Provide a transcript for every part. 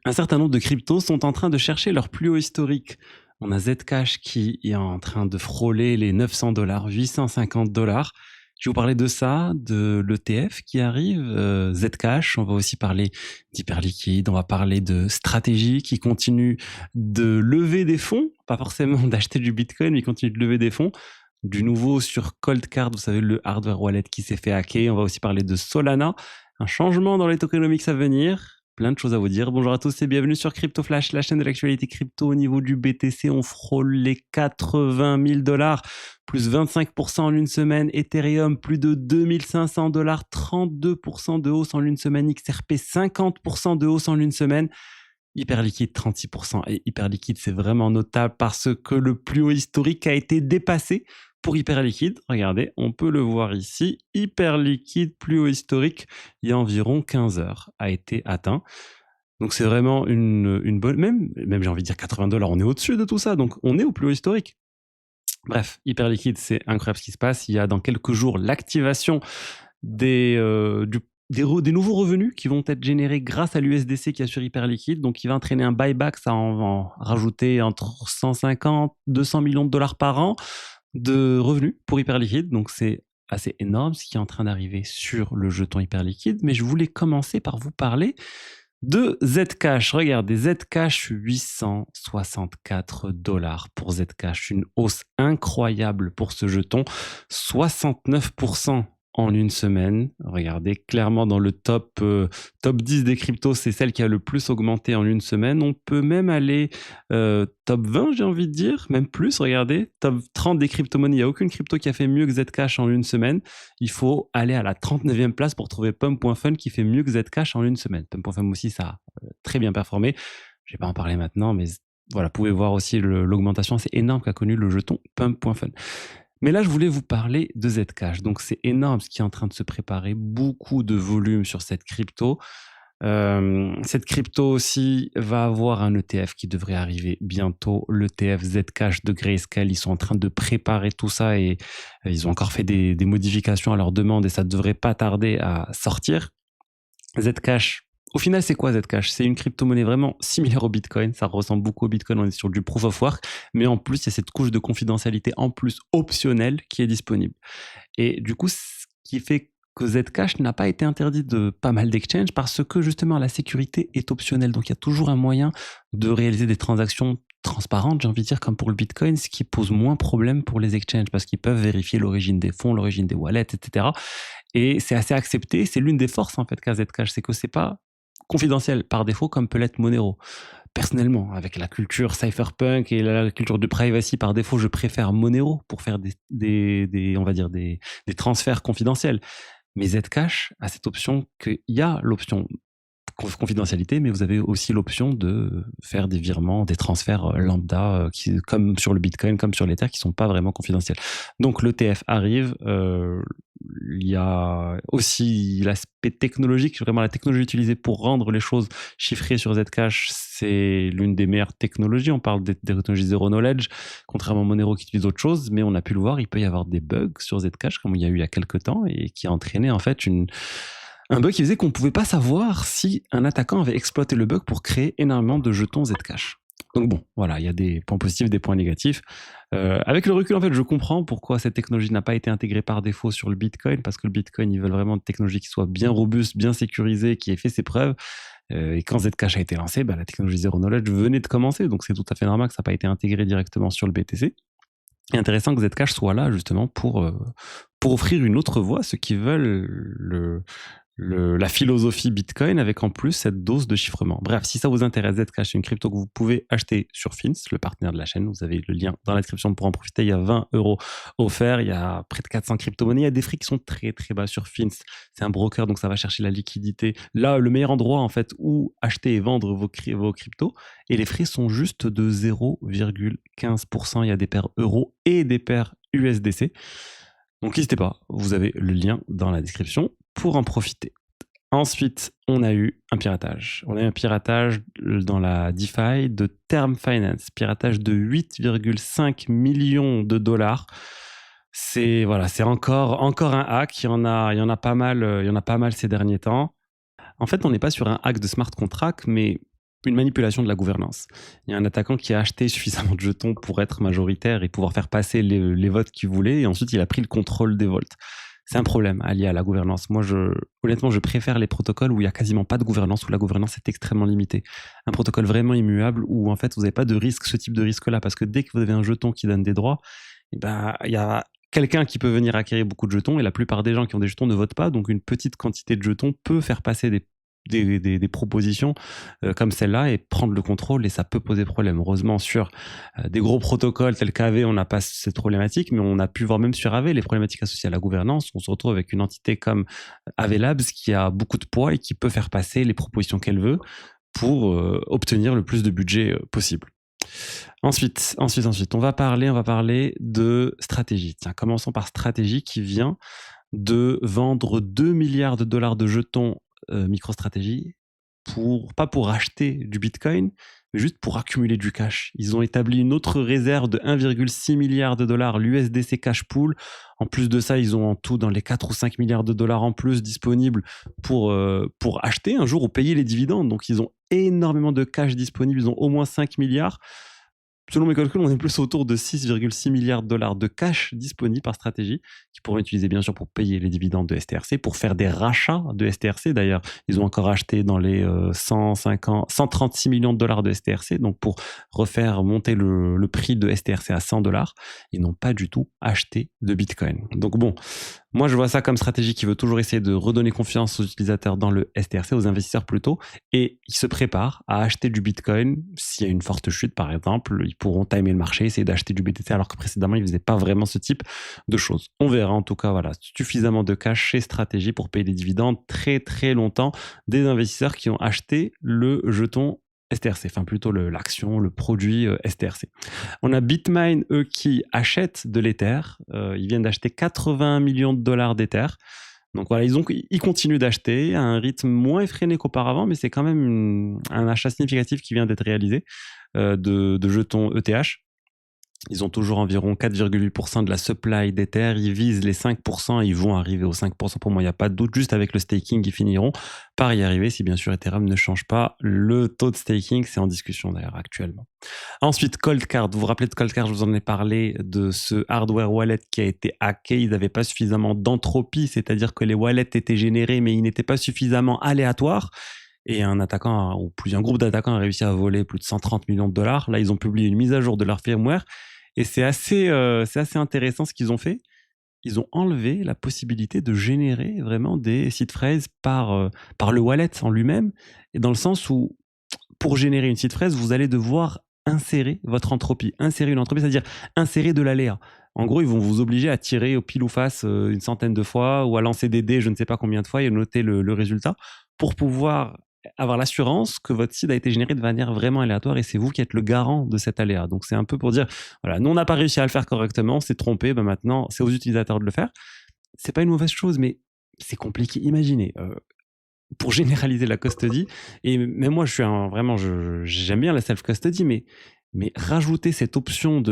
Un certain nombre de cryptos sont en train de chercher leur plus haut historique. On a Zcash qui est en train de frôler les 900 $, 850 $. Je vais vous parler de ça, de l'ETF qui arrive, Zcash. On va aussi parler d'Hyperliquide. On va parler de stratégie qui continue de lever des fonds, pas forcément d'acheter du Bitcoin, mais continue de lever des fonds. Du nouveau sur Coldcard, vous savez, le hardware wallet qui s'est fait hacker. On va aussi parler de Solana, un changement dans les tokenomics à venir. Plein de choses à vous dire. Bonjour à tous et bienvenue sur Crypto Flash, la chaîne de l'actualité crypto. Au niveau du BTC, on frôle les 80 000 $, plus 25% en une semaine. Ethereum, plus de 2500 $, 32% de hausse en une semaine. XRP, 50% de hausse en une semaine. Hyperliquide, 36%. Et Hyperliquide, c'est vraiment notable parce que le plus haut historique a été dépassé pour Hyperliquide. Regardez, on peut le voir ici. Hyperliquide, plus haut historique, il y a environ 15 heures, a été atteint. Donc c'est vraiment une bonne... Même j'ai envie de dire 80 $, on est au-dessus de tout ça. Donc on est au plus haut historique. Bref, Hyperliquide, c'est incroyable ce qui se passe. Il y a dans quelques jours l'activation des nouveaux revenus qui vont être générés grâce à l'USDC qui a sur Hyperliquide. Donc, il va entraîner un buyback. Ça en va rajouter entre 150 200 millions de dollars par an de revenus pour Hyperliquide. Donc, c'est assez énorme ce qui est en train d'arriver sur le jeton Hyperliquide. Mais je voulais commencer par vous parler de Zcash. Regardez, Zcash, 864 $ pour Zcash. Une hausse incroyable pour ce jeton. 69% en une semaine. Regardez, clairement dans le top 10 des cryptos, c'est celle qui a le plus augmenté en une semaine. On peut même aller top 20, j'ai envie de dire, même plus. Regardez, top 30 des crypto-monnaies. Il n'y a aucune crypto qui a fait mieux que Zcash en une semaine. Il faut aller à la 39e place pour trouver Pump.fun qui fait mieux que Zcash en une semaine. Pump.fun aussi, ça a très bien performé. Je ne vais pas en parler maintenant, mais voilà, vous pouvez voir aussi l'augmentation assez énorme qu'a connu le jeton Pump.fun. Mais là, je voulais vous parler de Zcash. Donc, c'est énorme ce qui est en train de se préparer. Beaucoup de volume sur cette crypto. Cette crypto aussi va avoir un ETF qui devrait arriver bientôt. L'ETF Zcash de Grayscale, ils sont en train de préparer tout ça et ils ont encore fait des modifications à leur demande et ça ne devrait pas tarder à sortir. Zcash, au final, c'est quoi Zcash? C'est une crypto-monnaie vraiment similaire au Bitcoin. Ça ressemble beaucoup au Bitcoin. On est sur du proof of work. Mais en plus, il y a cette couche de confidentialité en plus optionnelle qui est disponible. Et du coup, ce qui fait que Zcash n'a pas été interdit de pas mal d'exchanges parce que justement la sécurité est optionnelle. Donc il y a toujours un moyen de réaliser des transactions transparentes, j'ai envie de dire, comme pour le Bitcoin, ce qui pose moins problème pour les exchanges parce qu'ils peuvent vérifier l'origine des fonds, l'origine des wallets, etc. Et c'est assez accepté. C'est l'une des forces en fait qu'a Zcash, c'est que c'est pas confidentiel par défaut comme peut l'être Monero. Personnellement, avec la culture cypherpunk et la culture de privacy par défaut, je préfère Monero pour faire on va dire des transferts confidentiels. Mais Zcash a cette option qu'il y a l'option confidentialité, mais vous avez aussi l'option de faire des virements, des transferts lambda, comme sur le Bitcoin, comme sur l'Ether, qui sont pas vraiment confidentiels. Donc l'ETF arrive. Il y a aussi l'aspect technologique, vraiment la technologie utilisée pour rendre les choses chiffrées sur Zcash, c'est l'une des meilleures technologies. On parle des technologies zero knowledge, contrairement à Monero qui utilise autre chose, mais on a pu le voir, il peut y avoir des bugs sur Zcash, comme il y a eu il y a quelques temps, et qui a entraîné en fait un bug qui faisait qu'on ne pouvait pas savoir si un attaquant avait exploité le bug pour créer énormément de jetons Zcash. Donc bon, voilà, il y a des points positifs, des points négatifs. Avec le recul, en fait, je comprends pourquoi cette technologie n'a pas été intégrée par défaut sur le Bitcoin, parce que le Bitcoin, ils veulent vraiment une technologie qui soit bien robuste, bien sécurisée, qui ait fait ses preuves. Et quand Zcash a été lancé, la technologie Zero Knowledge venait de commencer, donc c'est tout à fait normal que ça n'a pas été intégré directement sur le BTC. Et intéressant que Zcash soit là justement pour offrir une autre voie à ceux qui veulent la philosophie Bitcoin avec en plus cette dose de chiffrement. Bref, si ça vous intéresse, Zcash, c'est une crypto que vous pouvez acheter sur Fins, le partenaire de la chaîne. Vous avez le lien dans la description pour en profiter. Il y a 20 € offerts. Il y a près de 400 crypto-monnaies. Il y a des frais qui sont très très bas sur Fins. C'est un broker, donc ça va chercher la liquidité. Là, le meilleur endroit en fait où acheter et vendre vos cryptos. Et les frais sont juste de 0,15%. Il y a des paires euros et des paires USDC. Donc n'hésitez pas, vous avez le lien dans la description pour en profiter. Ensuite, on a eu un piratage. On a eu un piratage dans la DeFi de Term Finance, piratage de 8,5 millions de dollars. C'est encore un hack. Il y en a pas mal ces derniers temps. En fait, on n'est pas sur un hack de smart contract, mais une manipulation de la gouvernance. Il y a un attaquant qui a acheté suffisamment de jetons pour être majoritaire et pouvoir faire passer les votes qu'il voulait, et ensuite il a pris le contrôle des votes. C'est un problème lié à la gouvernance. Moi, honnêtement, je préfère les protocoles où il y a quasiment pas de gouvernance, où la gouvernance est extrêmement limitée. Un protocole vraiment immuable où en fait vous n'avez pas de risque, ce type de risque-là, parce que dès que vous avez un jeton qui donne des droits, eh ben, il y a quelqu'un qui peut venir acquérir beaucoup de jetons, et la plupart des gens qui ont des jetons ne votent pas, donc une petite quantité de jetons peut faire passer des propositions comme celle-là et prendre le contrôle, et ça peut poser problème. Heureusement, sur des gros protocoles tels qu'AV, on n'a pas cette problématique, mais on a pu voir même sur AV les problématiques associées à la gouvernance. On se retrouve avec une entité comme AV Labs qui a beaucoup de poids et qui peut faire passer les propositions qu'elle veut pour obtenir le plus de budget possible. Ensuite, on va parler de stratégie. Tiens, commençons par stratégie qui vient de vendre 2 milliards de dollars de jetons MicroStrategy, pas pour acheter du Bitcoin, mais juste pour accumuler du cash. Ils ont établi une autre réserve de 1,6 milliard de dollars, l'USDC Cash Pool. En plus de ça, ils ont en tout dans les 4 ou 5 milliards de dollars en plus disponibles pour acheter un jour ou payer les dividendes. Donc, ils ont énormément de cash disponible. Ils ont au moins 5 milliards. Selon mes calculs, on est plus autour de 6,6 milliards de dollars de cash disponibles par stratégie, qui pourront utiliser bien sûr pour payer les dividendes de STRC, pour faire des rachats de STRC. D'ailleurs, ils ont encore acheté dans les 136 millions de dollars de STRC, donc pour refaire monter le prix de STRC à 100 dollars. Ils n'ont pas du tout acheté de Bitcoin. Donc bon, moi je vois ça comme stratégie qui veut toujours essayer de redonner confiance aux utilisateurs dans le STRC, aux investisseurs plutôt, et ils se préparent à acheter du Bitcoin s'il y a une forte chute par exemple. Ils pourront timer le marché, essayer d'acheter du BTC alors que précédemment ils ne faisaient pas vraiment ce type de choses. On verra en tout cas, voilà, suffisamment de cash chez Stratégie pour payer des dividendes très très longtemps des investisseurs qui ont acheté le jeton STRC, enfin plutôt l'action, le produit STRC. On a Bitmain, eux, qui achètent de l'Ether. Ils viennent d'acheter 81 millions de dollars d'Ether. Donc voilà, ils continuent d'acheter à un rythme moins effréné qu'auparavant, mais c'est quand même un achat significatif qui vient d'être réalisé de jetons ETH. Ils ont toujours environ 4,8% de la supply d'Ether. Ils visent les 5% et ils vont arriver aux 5%. Pour moi, il n'y a pas de doute. Juste avec le staking, ils finiront par y arriver si bien sûr Ethereum ne change pas le taux de staking. C'est en discussion d'ailleurs actuellement. Ensuite, Coldcard. Vous vous rappelez de Coldcard, je vous en ai parlé de ce hardware wallet qui a été hacké. Ils n'avaient pas suffisamment d'entropie, c'est-à-dire que les wallets étaient générés, mais ils n'étaient pas suffisamment aléatoires. Et un attaquant, ou un groupe d'attaquants a réussi à voler plus de 130 millions de dollars. Là, ils ont publié une mise à jour de leur firmware. Et c'est assez intéressant ce qu'ils ont fait. Ils ont enlevé la possibilité de générer vraiment des seed phrases par le wallet en lui-même, et dans le sens où, pour générer une seed phrase, vous allez devoir insérer votre entropie. Insérer une entropie, c'est-à-dire insérer de l'aléa. En gros, ils vont vous obliger à tirer au pile ou face une centaine de fois, ou à lancer des dés je ne sais pas combien de fois, et noter le résultat, pour pouvoir avoir l'assurance que votre seed a été généré de manière vraiment aléatoire, et c'est vous qui êtes le garant de cet aléa. Donc c'est un peu pour dire, voilà, nous on n'a pas réussi à le faire correctement, on s'est trompé, ben maintenant c'est aux utilisateurs de le faire. C'est pas une mauvaise chose, mais c'est compliqué. Imaginez, pour généraliser la custody, et même moi j'aime bien la self-custody, mais rajouter cette option,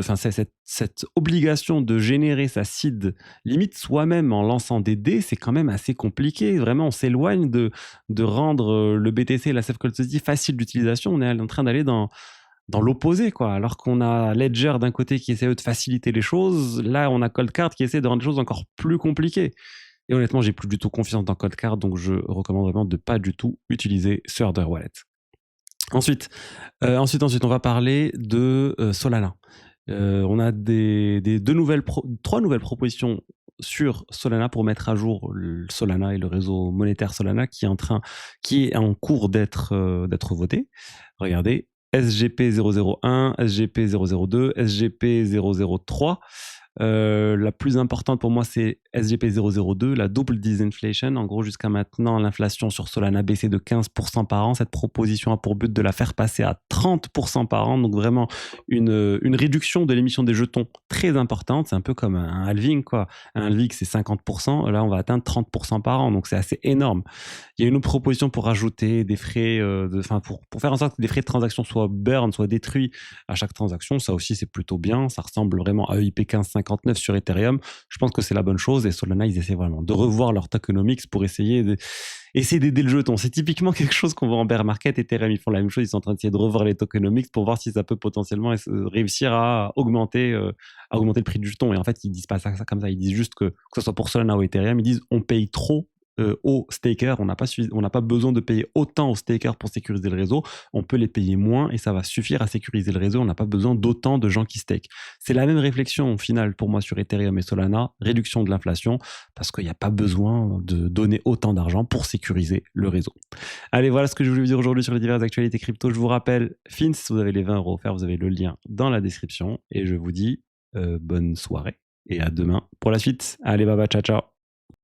cette obligation de générer sa seed limite soi-même en lançant des dés, c'est quand même assez compliqué. Vraiment, on s'éloigne de rendre le BTC et la self-custody facile d'utilisation. On est en train d'aller dans l'opposé, quoi. Alors qu'on a Ledger d'un côté qui essaie de faciliter les choses, là on a Coldcard qui essaie de rendre les choses encore plus compliquées. Et honnêtement, j'ai plus du tout confiance dans Coldcard, donc je recommande vraiment de pas du tout utiliser ce hardware wallet. Ensuite, on va parler de Solana. On a trois nouvelles propositions sur Solana pour mettre à jour Solana et le réseau monétaire Solana qui est en cours d'être voté. Regardez, SGP 001, SGP 002, SGP 003. La plus importante pour moi, c'est SGP 002, la double disinflation. En gros, jusqu'à maintenant, l'inflation sur Solana a baissé de 15% par an. Cette proposition a pour but de la faire passer à 30% par an. Donc vraiment une réduction de l'émission des jetons très importante. C'est un peu comme un halving, quoi. Un halving, c'est 50%. Là, on va atteindre 30% par an. Donc c'est assez énorme. Il y a une autre proposition pour rajouter des frais, pour faire en sorte que des frais de transaction soient burn, soient détruits à chaque transaction. Ça aussi, c'est plutôt bien. Ça ressemble vraiment à EIP 1550 1,59 sur Ethereum, je pense que c'est la bonne chose. Et Solana, ils essaient vraiment de revoir leur tokenomics pour essayer d'aider le jeton. C'est typiquement quelque chose qu'on voit en bear market. Ethereum, ils font la même chose. Ils sont en train d'essayer de revoir les tokenomics pour voir si ça peut potentiellement réussir à augmenter le prix du jeton. Et en fait, ils disent pas ça comme ça. Ils disent juste que ce soit pour Solana ou Ethereum, ils disent on paye trop aux stakers. On n'a pas besoin de payer autant aux stakers pour sécuriser le réseau. On peut les payer moins et ça va suffire à sécuriser le réseau. On n'a pas besoin d'autant de gens qui stake. C'est la même réflexion au final pour moi sur Ethereum et Solana, réduction de l'inflation, parce qu'il n'y a pas besoin de donner autant d'argent pour sécuriser le réseau. Allez, voilà ce que je voulais vous dire aujourd'hui sur les diverses actualités crypto. Je vous rappelle, Fins, vous avez les 20 € offerts, vous avez le lien dans la description et je vous dis bonne soirée et à demain pour la suite. Allez, bye bye, ciao, ciao.